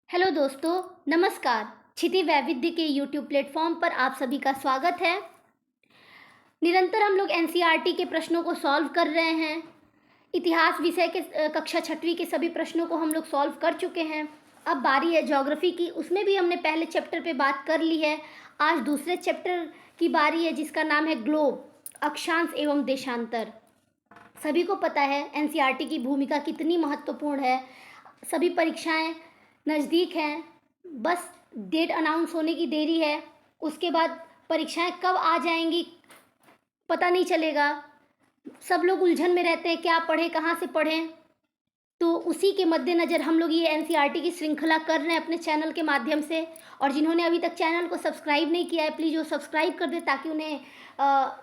Hello दोस्तों, नमस्कार। क्षिति वैविध्य के यूट्यूब प्लेटफॉर्म पर आप सभी का स्वागत है। निरंतर हम लोग एनसीईआरटी के प्रश्नों को सॉल्व कर रहे हैं। इतिहास विषय के कक्षा 6वीं के सभी प्रश्नों को हम लोग सॉल्व कर चुके हैं। अब बारी है ज्योग्राफी की, उसमें भी हमने पहले चैप्टर पे बात कर ली है। आज दूसरे चैप्टर की बारी है जिसका नाम है ग्लोब, अक्षांश एवं देशांतर। सभी को पता है एनसीईआरटी की भूमिका कितनी महत्वपूर्ण है। सभी परीक्षाएं नज़दीक हैं, बस डेट अनाउंस होने की देरी है। उसके बाद परीक्षाएं कब आ जाएंगी पता नहीं चलेगा। सब लोग उलझन में रहते हैं, क्या पढ़ें, कहाँ से पढ़ें। तो उसी के मद्देनज़र हम लोग ये एनसीईआरटी की श्रृंखला कर रहे हैं अपने चैनल के माध्यम से। और जिन्होंने अभी तक चैनल को सब्सक्राइब नहीं किया है, प्लीज़ वो सब्सक्राइब कर दे ताकि उन्हें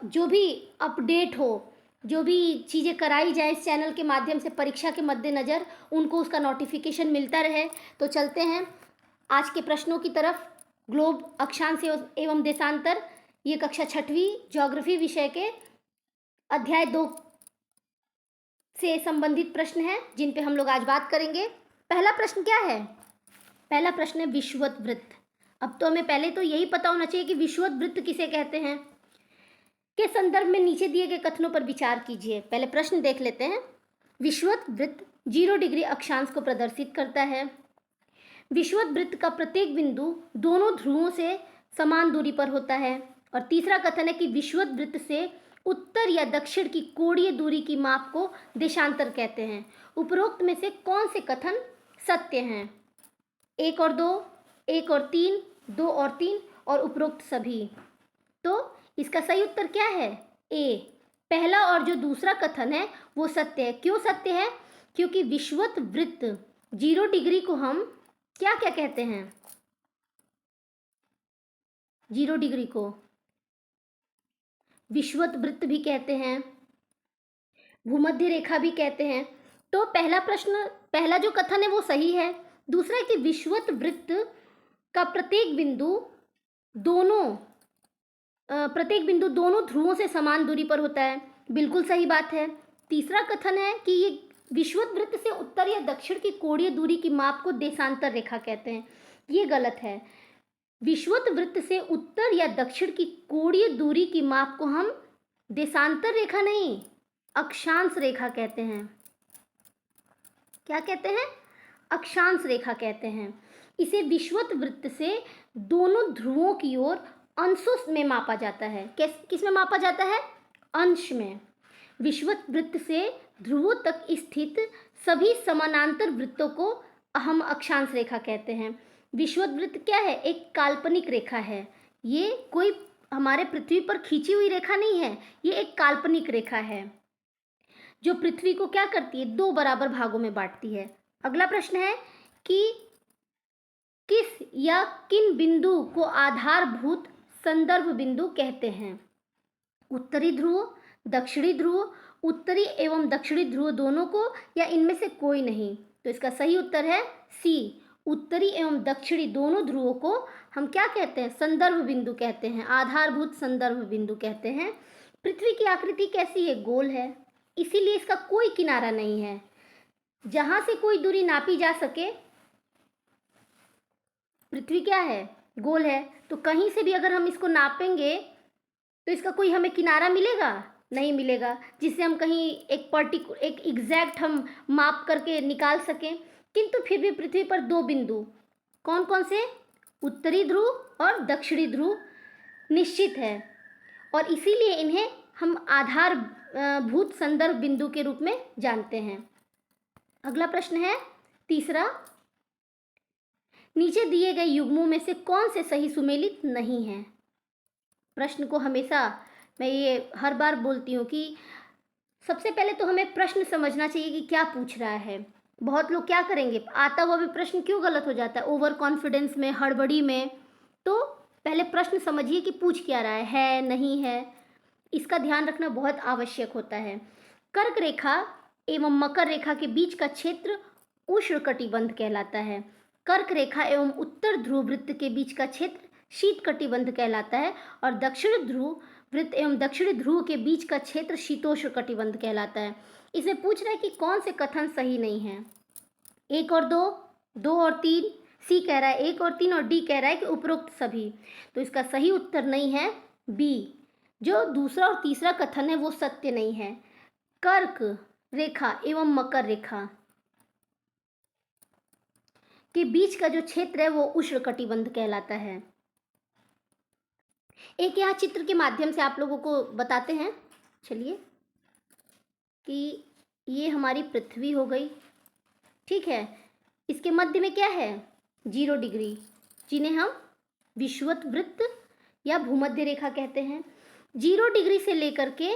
जो भी अपडेट हो, जो भी चीज़ें कराई जाए इस चैनल के माध्यम से परीक्षा के मद्देनज़र, उनको उसका नोटिफिकेशन मिलता रहे। तो चलते हैं आज के प्रश्नों की तरफ। ग्लोब, अक्षांश एवं देशांतर, ये कक्षा 6वीं ज्योग्राफी विषय के अध्याय 2 से संबंधित प्रश्न हैं जिन पे हम लोग आज बात करेंगे। पहला प्रश्न क्या है? पहला प्रश्न है विषुवत वृत्त। अब तो हमें पहले तो यही पता होना चाहिए कि विषुवत वृत्त किसे कहते हैं। के संदर्भ में नीचे दिए गए कथनों पर विचार कीजिए। पहले प्रश्न देख लेते हैं। विषुवत वृत्त 0 डिग्री अक्षांश को प्रदर्शित करता है। विषुवत वृत्त का प्रत्येक बिंदु दोनों ध्रुवों से समान दूरी पर होता है। और तीसरा कथन है कि विषुवत वृत्त से उत्तर या दक्षिण की कोणीय दूरी की माप को देशांतर कहते हैं। उपरोक्त में से कौन से कथन सत्य हैं? 1 और 2, 1 और 3, 2 और 3 और उपरोक्त सभी। तो इसका सही उत्तर क्या है? ए। पहला और जो दूसरा कथन है वो सत्य है। क्यों सत्य है? क्योंकि विषुवत वृत्त 0 डिग्री को हम क्या क्या कहते हैं? 0 डिग्री को विषुवत वृत्त भी कहते हैं, भूमध्य रेखा भी कहते हैं। तो पहला जो कथन है वो सही है। दूसरा है कि विषुवत वृत्त का प्रत्येक बिंदु दोनों ध्रुवों से समान दूरी पर होता है, बिल्कुल सही बात है। तीसरा कथन है कि ये विषुवत वृत्त से उत्तर या दक्षिण की कोणीय दूरी की माप को देशांतर रेखा कहते हैं, ये गलत है। विषुवत वृत्त से उत्तर या दक्षिण की कोणीय दूरी की माप को हम देशांतर रेखा नहीं, अक्षांश रेखा कहते हैं। क्या कहते हैं? अक्षांश रेखा कहते हैं। इसे विषुवत वृत्त से दोनों ध्रुवों की ओर अंशों में मापा जाता है। किस में मापा जाता है? अंश में। विषुवत वृत्त से ध्रुवों तक स्थित सभी समानांतर वृत्तों को हम अक्षांश रेखा कहते हैं। विषुवत वृत्त क्या है? एक काल्पनिक रेखा है। ये कोई हमारे पृथ्वी पर खींची हुई रेखा नहीं है, ये एक काल्पनिक रेखा है जो पृथ्वी को क्या करती है? 2 बराबर भागों में बांटती है। अगला प्रश्न है कि किस या किन बिंदु को आधारभूत संदर्भ बिंदु कहते हैं? उत्तरी ध्रुव, दक्षिणी ध्रुव, उत्तरी एवं दक्षिणी ध्रुव दोनों को, या इनमें से कोई नहीं? तो इसका सही उत्तर है सी। उत्तरी एवं दक्षिणी दोनों ध्रुवों को हम क्या कहते हैं? संदर्भ बिंदु कहते हैं, आधारभूत संदर्भ बिंदु कहते हैं। पृथ्वी की आकृति कैसी है? गोल है, इसीलिए इसका कोई किनारा नहीं है। जहां से कोई दूरी नापी जा सके, पृथ्वी क्या है? गोल है। तो कहीं से भी अगर हम इसको नापेंगे तो इसका कोई हमें किनारा मिलेगा? नहीं मिलेगा, जिससे हम कहीं एक एग्जैक्ट हम माप करके निकाल सकें। किंतु फिर भी पृथ्वी पर 2 बिंदु, कौन कौन से? उत्तरी ध्रुव और दक्षिणी ध्रुव निश्चित है, और इसीलिए इन्हें हम आधारभूत संदर्भ बिंदु के रूप में जानते हैं। अगला प्रश्न है तीसरा। नीचे दिए गए युग्मों में से कौन से सही सुमेलित नहीं हैं? प्रश्न को हमेशा मैं ये हर बार बोलती हूँ कि सबसे पहले तो हमें प्रश्न समझना चाहिए कि क्या पूछ रहा है। बहुत लोग क्या करेंगे, आता हुआ भी प्रश्न क्यों गलत हो जाता है? ओवर कॉन्फिडेंस में, हड़बड़ी में। तो पहले प्रश्न समझिए कि पूछ क्या रहा है, नहीं है, इसका ध्यान रखना बहुत आवश्यक होता है। कर्क रेखा एवं मकर रेखा के बीच का क्षेत्र उष्णकटिबंध कहलाता है। कर्क रेखा एवं उत्तर ध्रुव वृत्त के बीच का क्षेत्र शीत कटिबंध कहलाता है, और दक्षिण ध्रुव वृत्त एवं दक्षिणी ध्रुव के बीच का क्षेत्र शीतोष्ण कटिबंध कहलाता है। इसमें पूछ रहा है कि कौन से कथन सही नहीं है? 1 और 2, 2 और 3, सी कह रहा है 1 और 3 और डी कह रहा है कि उपरोक्त सभी। तो इसका सही उत्तर नहीं है बी। जो दूसरा और तीसरा कथन है वो सत्य नहीं है। कर्क रेखा एवं मकर रेखा के बीच का जो क्षेत्र है वो उष्णकटिबंध कहलाता है। एक यहाँ चित्र के माध्यम से आप लोगों को बताते हैं, चलिए, कि ये हमारी पृथ्वी हो गई, ठीक है। इसके मध्य में क्या है? 0 डिग्री, जिन्हें हम विषुवत वृत्त या भूमध्य रेखा कहते हैं। 0 डिग्री से लेकर के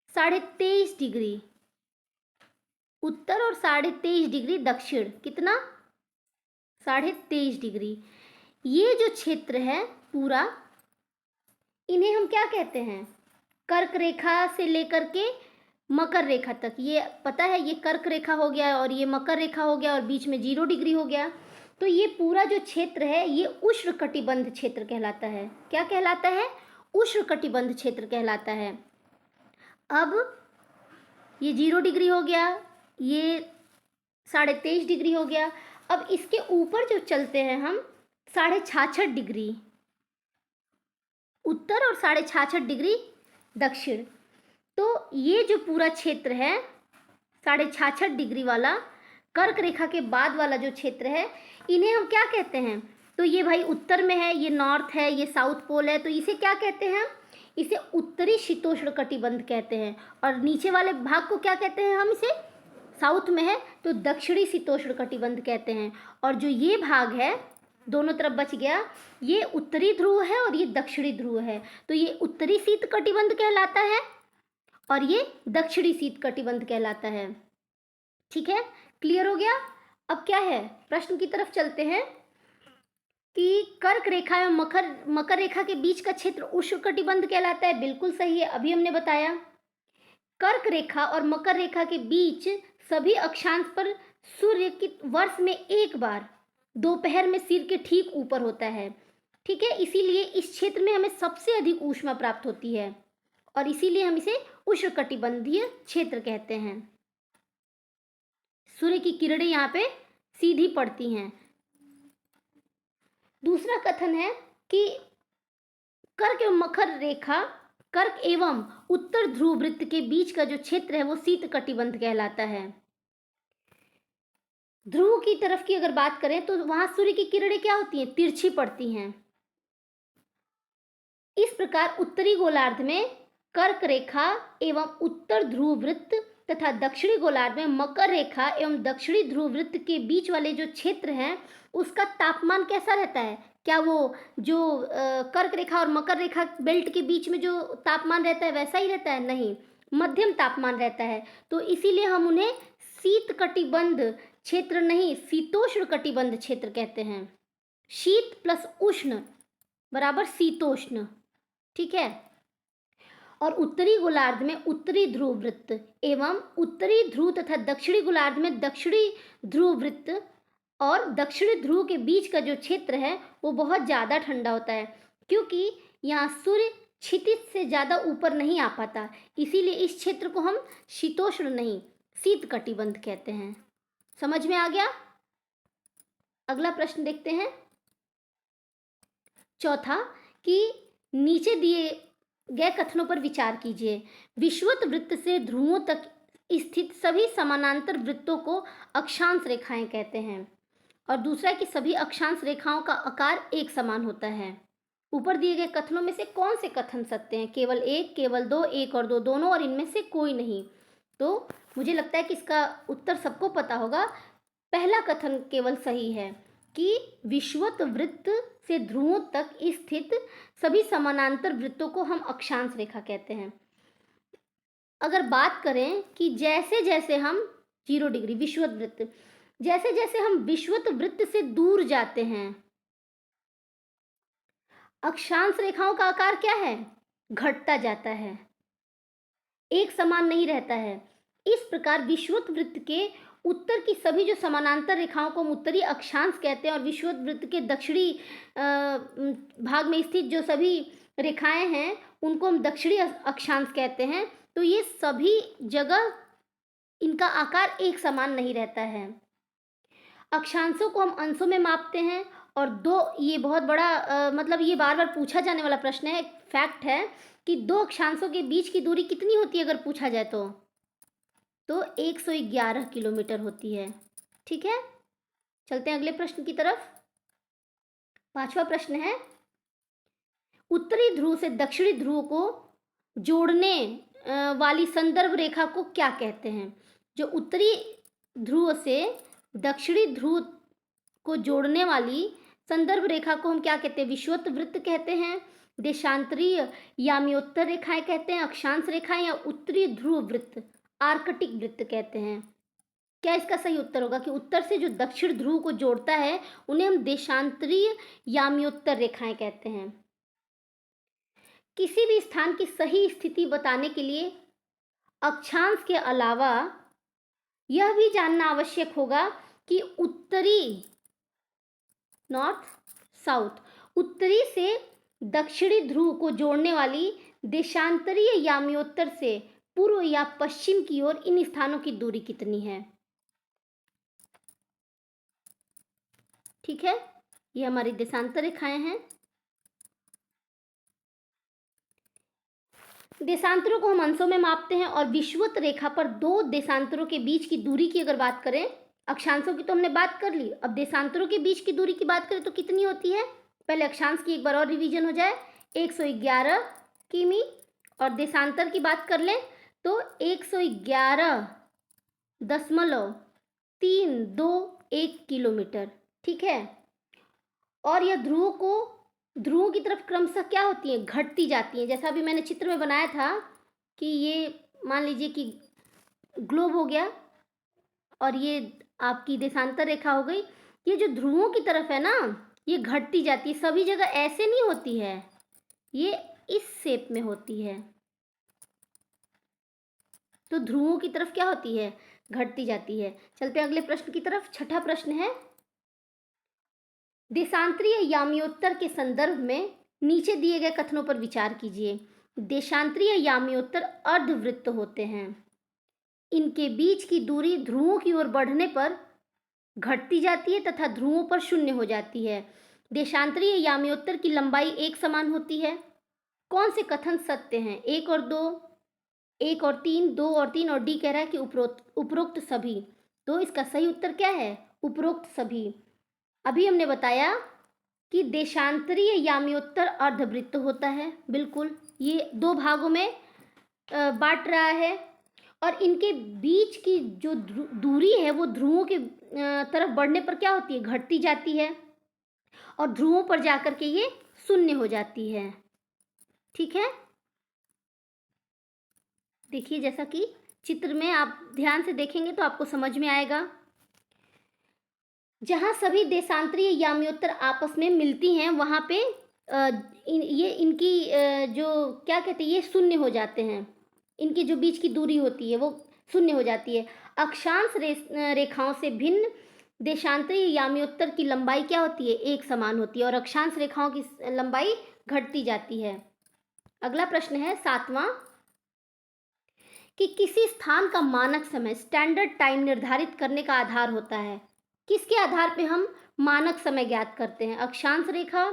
23.5 डिग्री उत्तर और 23.5 डिग्री दक्षिण, कितना? 23.5 डिग्री। ये जो क्षेत्र है पूरा, इन्हें हम क्या कहते हैं? कर्क रेखा से लेकर के मकर रेखा तक। ये पता है, ये कर्क रेखा हो गया और ये मकर रेखा हो गया और बीच में 0 डिग्री हो गया। तो ये पूरा जो क्षेत्र है ये उष्णकटिबंध क्षेत्र कहलाता है। क्या कहलाता है? उष्णकटिबंध क्षेत्र कहलाता है। अब ये 0 डिग्री हो गया, ये 23.5 डिग्री हो गया। अब इसके ऊपर जो चलते हैं हम, 66.5 डिग्री उत्तर और 66.5 डिग्री दक्षिण। तो ये जो पूरा क्षेत्र है 66.5 डिग्री वाला, कर्क रेखा के बाद वाला जो क्षेत्र है, इन्हें हम क्या कहते हैं? तो ये भाई उत्तर में है, ये नॉर्थ है, ये साउथ पोल है, तो इसे क्या कहते हैं? इसे उत्तरी शीतोष्ण कटिबंध कहते हैं। और नीचे वाले भाग को क्या कहते हैं हम? इसे साउथ में है तो दक्षिणी शीतोष्ण कटिबंध कहते हैं। और जो ये भाग है दोनों तरफ बच गया, ये उत्तरी ध्रुव है और ये दक्षिणी ध्रुव है। तो ये उत्तरी शीत कटिबंध कहलाता है और ये दक्षिणी शीत कटिबंध कहलाता है। ठीक है, क्लियर हो गया? अब क्या है, प्रश्न की तरफ चलते हैं कि कर्क रेखा एवं मकर रेखा के बीच का क्षेत्र उष्णकटिबंध कहलाता है। बिल्कुल सही है, अभी हमने बताया। कर्क रेखा और मकर रेखा के बीच सभी अक्षांश पर सूर्य की वर्ष में एक बार दोपहर में सिर के ठीक ऊपर होता है। ठीक है, इसीलिए इस क्षेत्र में हमें सबसे अधिक ऊष्मा प्राप्त होती है और इसीलिए हम इसे उष्णकटिबंधीय क्षेत्र कहते हैं। सूर्य की किरणें यहाँ पे सीधी पड़ती हैं। दूसरा कथन है कि कर्क एवं मकर रेखा, कर्क एवं उत्तर ध्रुव वृत्त के बीच का जो क्षेत्र है वो शीत कटिबंध कहलाता है। ध्रुव की तरफ की अगर बात करें तो वहां सूर्य की किरणें क्या होती हैं? तिरछी पड़ती हैं। इस प्रकार उत्तरी गोलार्ध में कर्क रेखा एवं उत्तर ध्रुव वृत्त तथा दक्षिणी गोलार्ध में मकर रेखा एवं दक्षिणी ध्रुव वृत्त के बीच वाले जो क्षेत्र हैं उसका तापमान कैसा रहता है? क्या वो जो कर्क रेखा और मकर रेखा बेल्ट के बीच में जो तापमान रहता है वैसा ही रहता है? नहीं, मध्यम तापमान रहता है। तो इसीलिए हम उन्हें शीत कटिबंध क्षेत्र नहीं, शीतोष्ण कटिबंध क्षेत्र कहते हैं। शीत प्लस उष्ण बराबर शीतोष्ण। ठीक है, और उत्तरी गोलार्ध में उत्तरी ध्रुव वृत्त एवं उत्तरी ध्रुव तथा दक्षिणी गोलार्ध में दक्षिणी ध्रुव वृत्त और दक्षिणी ध्रुव के बीच का जो क्षेत्र है वो बहुत ज़्यादा ठंडा होता है, क्योंकि यहाँ सूर्य क्षितिज से ज़्यादा ऊपर नहीं आ पाता। इसीलिए इस क्षेत्र को हम शीतोष्ण नहीं, शीत कटिबंध कहते हैं। समझ में आ गया? अगला प्रश्न देखते हैं, चौथा, कि नीचे दिए गए कथनों पर विचार कीजिए। विषुवत वृत्त से ध्रुवों तक स्थित सभी समानांतर वृत्तों को अक्षांश रेखाएं कहते हैं। और दूसरा कि सभी अक्षांश रेखाओं का आकार एक समान होता है। ऊपर दिए गए कथनों में से कौन से कथन सत्य हैं? केवल एक, केवल दो, एक और दो, दोनों और इनमें से कोई नहीं। तो मुझे लगता है कि इसका उत्तर सबको पता होगा। पहला कथन केवल सही है कि विषुवत वृत्त से ध्रुवों तक स्थित सभी समानांतर वृत्तों को हम अक्षांश रेखा कहते हैं। अगर बात करें कि जैसे जैसे हम 0 डिग्री विषुवत वृत्त, जैसे जैसे हम विषुवत वृत्त से दूर जाते हैं, अक्षांश रेखाओं का आकार क्या है? घटता जाता है, एक समान नहीं रहता है। इस प्रकार विषुवत वृत्त के उत्तर की सभी जो समानांतर रेखाओं को हम उत्तरी अक्षांश कहते हैं और विषुवत वृत्त के दक्षिणी भाग में स्थित जो सभी रेखाएं हैं उनको हम दक्षिणी अक्षांश कहते हैं। तो ये सभी जगह इनका आकार एक समान नहीं रहता है। अक्षांशों को हम अंशों में मापते हैं। और दो, ये बहुत बड़ा मतलब ये बार बार पूछा जाने वाला प्रश्न है, फैक्ट है कि दो अक्षांशों के बीच की दूरी कितनी होती है अगर पूछा जाए तो 111 किलोमीटर होती है। ठीक है, चलते हैं अगले प्रश्न की तरफ। पांचवा प्रश्न है, उत्तरी ध्रुव से दक्षिणी ध्रुव को जोड़ने वाली संदर्भ रेखा को क्या कहते हैं? जो उत्तरी ध्रुव से दक्षिणी ध्रुव को जोड़ने वाली संदर्भ रेखा को हम क्या कहते हैं? विषुवत वृत्त कहते हैं, देशांतरीय याम्योत्तर रेखाएं कहते हैं, अक्षांश रेखाएं, या उत्तरी ध्रुव वृत्त आर्कटिक वृत्त कहते हैं। क्या इसका सही उत्तर होगा कि उत्तर से जो दक्षिण ध्रुव को जोड़ता है उन्हें हम देशांतरीय याम्योत्तर रेखाएं कहते हैं। किसी भी स्थान की सही स्थिति बताने के लिए अक्षांश के अलावा यह भी जानना आवश्यक होगा कि उत्तरी, नॉर्थ साउथ, उत्तरी से दक्षिणी ध्रुव को जोड़ने वाली देशांतरीय याम्योत्तर से पूर्व या पश्चिम की ओर इन स्थानों की दूरी कितनी है? ठीक है, ये हमारी देशांतर रेखाएं हैं। देशांतरों को हम अंशों में मापते हैं और विषुवत रेखा पर दो देशांतरों के बीच की दूरी की अगर बात करें, अक्षांशों की तो हमने बात कर ली, अब देशांतरों के बीच की दूरी की बात करें तो कितनी होती है? पहले अक्षांश की एक बार और रिवीजन हो जाए, 111 किमी, और देशांतर की बात कर लें तो 111.321 किलोमीटर। ठीक है, और यह ध्रुवों की तरफ क्रमशः क्या होती है? घटती जाती है। जैसा अभी मैंने चित्र में बनाया था कि ये मान लीजिए कि ग्लोब हो गया और ये आपकी देशांतर रेखा हो गई। ये जो ध्रुवों की तरफ है ना, ये घटती जाती है, सभी जगह ऐसे नहीं होती है, ये इस शेप में होती है। तो ध्रुवों की तरफ क्या होती है? घटती जाती है। चलते हैं अगले प्रश्न की तरफ। छठा प्रश्न है, देशांतरीय याम्योत्तर के संदर्भ में नीचे दिए गए कथनों पर विचार कीजिए। देशांतरीय याम्योत्तर अर्धवृत्त होते हैं। इनके बीच की दूरी ध्रुवों की ओर बढ़ने पर घटती जाती है तथा ध्रुवों पर शून्य हो जाती है। देशांतरीय याम्योत्तर की लंबाई एक समान होती है। कौन से कथन सत्य हैं? 1 और 2, 1 और 3, 2 और 3, और डी कह रहा है कि उपरोक्त सभी। तो इसका सही उत्तर क्या है? उपरोक्त सभी। अभी हमने बताया कि देशांतरीय याम्योत्तर अर्धवृत्त होता है, बिल्कुल, ये दो भागों में बांट रहा है, और इनके बीच की जो दूरी है वो ध्रुवों के तरफ बढ़ने पर क्या होती है? घटती जाती है, और ध्रुवों पर जाकर के ये शून्य हो जाती है। ठीक है, देखिए जैसा कि चित्र में आप ध्यान से देखेंगे तो आपको समझ में आएगा। जहाँ सभी देशांतरीय याम्योत्तर आपस में मिलती हैं वहाँ पे इनकी जो क्या कहते हैं, ये शून्य हो जाते हैं। इनकी जो बीच की दूरी होती है वो शून्य हो जाती है। अक्षांश रेखाओं से भिन्न देशांतरीय याम्योत्तर की लंबाई क्या होती है? एक समान होती है, और अक्षांश रेखाओं की लंबाई घटती जाती है। अगला प्रश्न है 7वां, कि किसी स्थान का मानक समय स्टैंडर्ड टाइम निर्धारित करने का आधार होता है। किसके आधार पे हम मानक समय ज्ञात करते हैं? अक्षांश रेखा,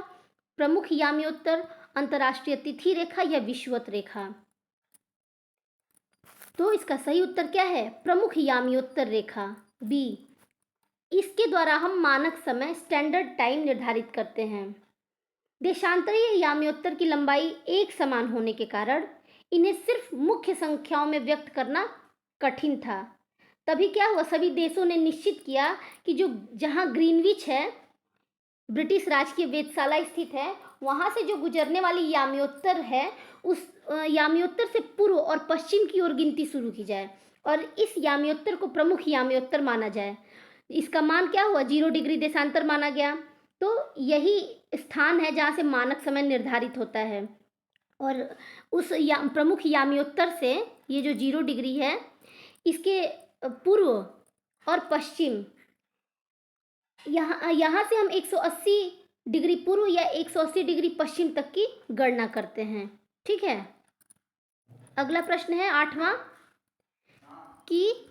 प्रमुख याम्योत्तर, अंतर्राष्ट्रीय तिथि रेखा, या विषुवत रेखा? तो इसका सही उत्तर क्या है? प्रमुख याम्योत्तर रेखा, बी। इसके द्वारा हम मानक समय स्टैंडर्ड टाइम निर्धारित करते हैं। देशांतरीय याम्योत्तर की लंबाई एक समान होने के कारण इन्हें सिर्फ मुख्य संख्याओं में व्यक्त करना कठिन था। तभी क्या हुआ, सभी देशों ने निश्चित किया कि जहां ग्रीनविच है, ब्रिटिश राज की वेधशाला स्थित है, वहां से जो गुजरने वाली याम्योत्तर है उस याम्योत्तर से पूर्व और पश्चिम की ओर गिनती शुरू की जाए और इस याम्योत्तर को प्रमुख याम्योत्तर माना जाए। इसका मान क्या हुआ? 0 डिग्री देशांतर माना गया। तो यही स्थान है जहाँ से मानक समय निर्धारित होता है, और उस प्रमुख याम्योत्तर से ये जो 0 डिग्री है इसके पूर्व और पश्चिम, यहाँ से हम 180 डिग्री पूर्व या 180 डिग्री पश्चिम तक की गणना करते हैं। ठीक है, अगला प्रश्न है 8वां, कि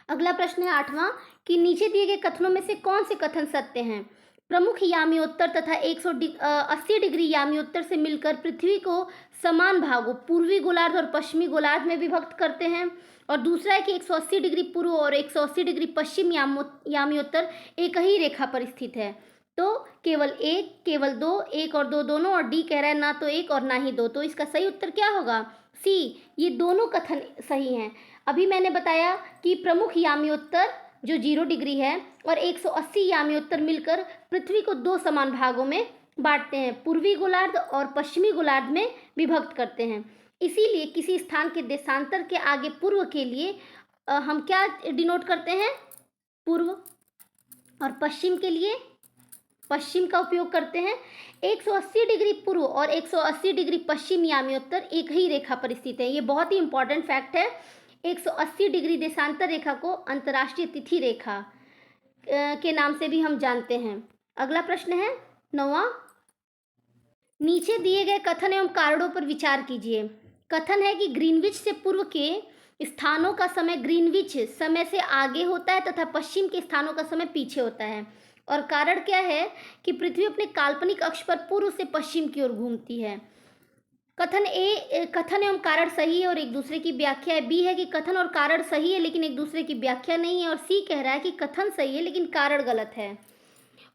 अगला प्रश्न है 8वां कि नीचे दिए गए कथनों में से कौन से कथन सत्य हैं। प्रमुख यामियोत्तर तथा 180 डिग्री यामियोत्तर से मिलकर पृथ्वी को समान भागों पूर्वी गोलार्ध और पश्चिमी गोलार्ध में विभक्त करते हैं। और दूसरा है कि 180 डिग्री पूर्व और 180 डिग्री पश्चिम यामियोत्तर एक ही रेखा पर स्थित है। तो केवल एक, केवल दो, एक और दो दोनों, और डी कह रहा है ना तो एक और ना ही दो। तो इसका सही उत्तर क्या होगा? सी, ये दोनों कथन सही हैं। अभी मैंने बताया कि प्रमुख यामियोत्तर जो 0 डिग्री है और 180 यामियोत्तर मिलकर पृथ्वी को दो समान भागों में बांटते हैं, पूर्वी गोलार्ध और पश्चिमी गोलार्ध में विभक्त करते हैं। इसीलिए किसी स्थान के देशांतर के आगे पूर्व के लिए हम क्या डिनोट करते हैं? पूर्व, और पश्चिम के लिए पश्चिम का उपयोग करते हैं। 180 डिग्री पूर्व और 180 डिग्री पश्चिम यामियोत्तर एक ही रेखा पर स्थित है। ये बहुत ही इंपॉर्टेंट फैक्ट है। 180 डिग्री देशांतर रेखा को अंतर्राष्ट्रीय तिथि रेखा के नाम से भी हम जानते हैं। अगला प्रश्न है 9वां, नीचे दिए गए कथन एवं कारणों पर विचार कीजिए। कथन है कि ग्रीनविच से पूर्व के स्थानों का समय ग्रीनविच समय से आगे होता है तथा पश्चिम के स्थानों का समय पीछे होता है। और कारण क्या है कि पृथ्वी अपने काल्पनिक अक्ष पर पूर्व से पश्चिम की ओर घूमती है। कथन एवं कारण सही है और एक दूसरे की व्याख्या है। बी है कि कथन और कारण सही है लेकिन एक दूसरे की व्याख्या नहीं है। और सी कह रहा है कि कथन सही है लेकिन कारण गलत है।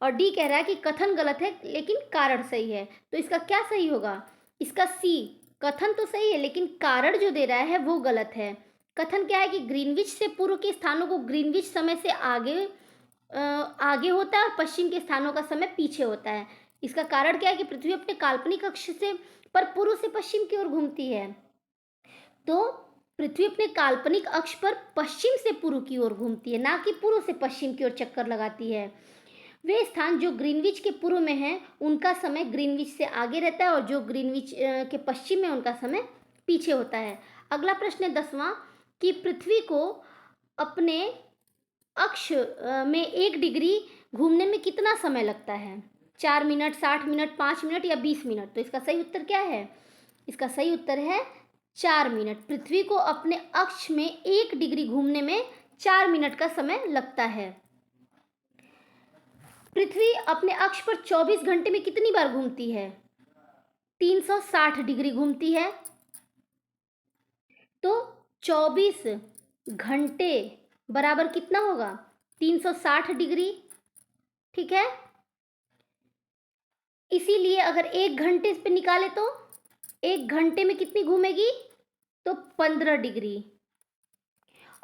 और डी कह रहा है कि कथन गलत है लेकिन कारण सही है। तो इसका क्या सही होगा? इसका सी, कथन तो सही है लेकिन कारण जो दे रहा है वो गलत है। कथन क्या है कि ग्रीनविच से पूर्व के स्थानों को ग्रीनविच समय से आगे होता है और पश्चिम के स्थानों का समय पीछे होता है। इसका कारण क्या है कि पृथ्वी अपने काल्पनिक अक्ष से पर पूर्व से पश्चिम की ओर घूमती है। तो पृथ्वी अपने काल्पनिक अक्ष पर पश्चिम से पूर्व की ओर घूमती है, ना कि पूर्व से पश्चिम की ओर चक्कर लगाती है। वे स्थान जो ग्रीनविच के पूर्व में हैं उनका समय ग्रीनविच से आगे रहता है और जो ग्रीनविच के पश्चिम में उनका समय पीछे होता है। अगला प्रश्न है 10वां कि पृथ्वी को अपने अक्ष में 1 डिग्री घूमने में कितना समय लगता है? 4 मिनट, 60 मिनट, 5 मिनट या 20 मिनट? तो इसका सही उत्तर क्या है? इसका सही उत्तर है 4 मिनट। पृथ्वी को अपने अक्ष में 1 डिग्री घूमने में 4 मिनट का समय लगता है। पृथ्वी अपने अक्ष पर 24 घंटे में कितनी बार घूमती है? 360 डिग्री घूमती है। तो 24 घंटे बराबर कितना होगा? 360 डिग्री, ठीक है। इसीलिए अगर 1 घंटे इस पे निकाले तो 1 घंटे में कितनी घूमेगी? तो 15 डिग्री।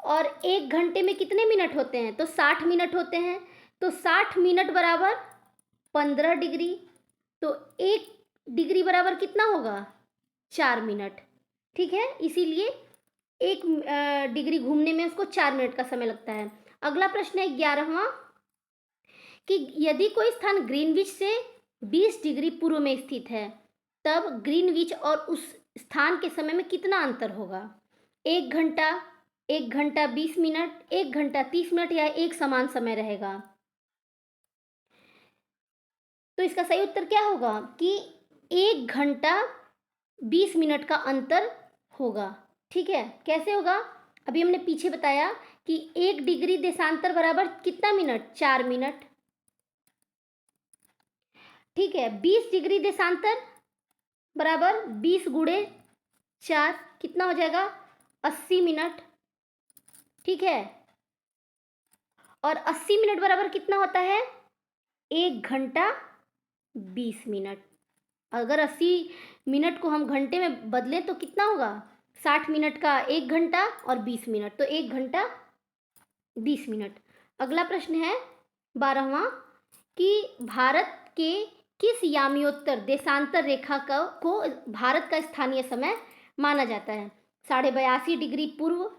और 1 घंटे में कितने मिनट होते हैं? तो 60 मिनट होते हैं। तो 60 मिनट बराबर 15 डिग्री। तो 1 डिग्री बराबर कितना होगा? 4 मिनट, ठीक है। इसीलिए 1 डिग्री घूमने में उसको 4 मिनट का समय लगता है। अगला प्रश्न है 11वां कि यदि कोई स्थान ग्रीनविच से 20 डिग्री पूर्व में स्थित है तब ग्रीनविच और उस स्थान के समय में कितना अंतर होगा? 1 घंटा, 1 घंटा 20 मिनट, 1 घंटा 30 मिनट या एक समान समय रहेगा? तो इसका सही उत्तर क्या होगा कि 1 घंटा 20 मिनट का अंतर होगा, ठीक है। कैसे होगा? अभी हमने पीछे बताया कि 1 डिग्री देशांतर बराबर कितना मिनट? 4 मिनट, ठीक है। 20 डिग्री देशांतर बराबर 20 गुणे 4 कितना हो जाएगा? 80 मिनट, ठीक है। और 80 मिनट बराबर कितना होता है? 1 घंटा 20 मिनट। अगर 80 मिनट को हम घंटे में बदलें तो कितना होगा? 60 मिनट का 1 घंटा और 20 मिनट, तो 1 घंटा 20 मिनट। अगला प्रश्न है 12वां कि भारत के किस यामियोत्तर देशांतर रेखा को भारत का स्थानीय समय माना जाता है? 82.5 डिग्री पूर्व,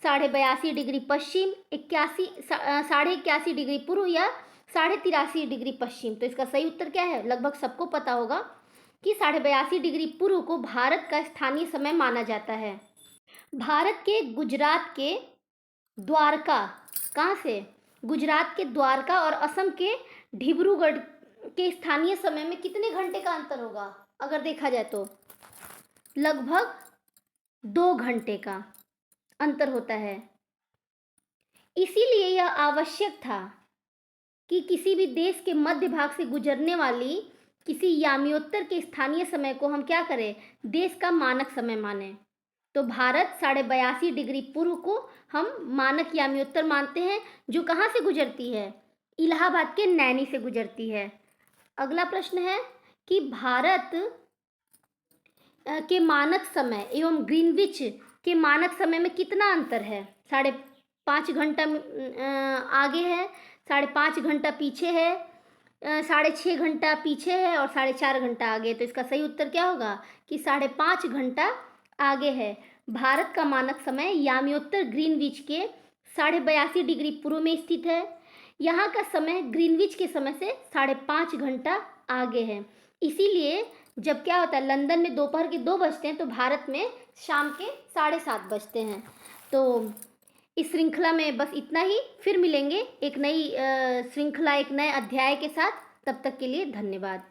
82.5 डिग्री पश्चिम, 81 डिग्री पूर्व या 83.5 डिग्री पश्चिम? तो इसका सही उत्तर क्या है? लगभग सबको पता होगा कि 82.5 डिग्री पूर्व को भारत का स्थानीय समय माना जाता है। भारत के गुजरात के द्वारका, कहाँ से? गुजरात के द्वारका और असम के डिब्रूगढ़ के स्थानीय समय में कितने घंटे का अंतर होगा? अगर देखा जाए तो लगभग 2 घंटे का अंतर होता है। इसीलिए यह आवश्यक था कि किसी भी देश के मध्य भाग से गुजरने वाली किसी यामियोत्तर के स्थानीय समय को हम क्या करें, देश का मानक समय माने। तो भारत 82.5 डिग्री पूर्व को हम मानक यामियोत्तर मानते हैं, जो कहाँ से गुजरती है, इलाहाबाद के नैनी से गुजरती है। अगला प्रश्न है कि भारत के मानक समय एवं ग्रीनविच के मानक समय में कितना अंतर है? 5.5 घंटा आगे है, 5.5 घंटा पीछे है, 6.5 घंटा पीछे है और 4.5 घंटा आगे। तो इसका सही उत्तर क्या होगा कि 5.5 घंटा आगे है। भारत का मानक समय यामियोत्तर ग्रीनविच के 82.5 डिग्री पूर्व में स्थित है। यहाँ का समय ग्रीनविच के समय से 5.5 घंटा आगे है। इसीलिए जब क्या होता है, लंदन में दोपहर के 2 बजते हैं तो भारत में शाम के 7:30 बजते हैं। तो इस श्रृंखला में बस इतना ही। फिर मिलेंगे एक नई श्रृंखला, एक नए अध्याय के साथ। तब तक के लिए धन्यवाद।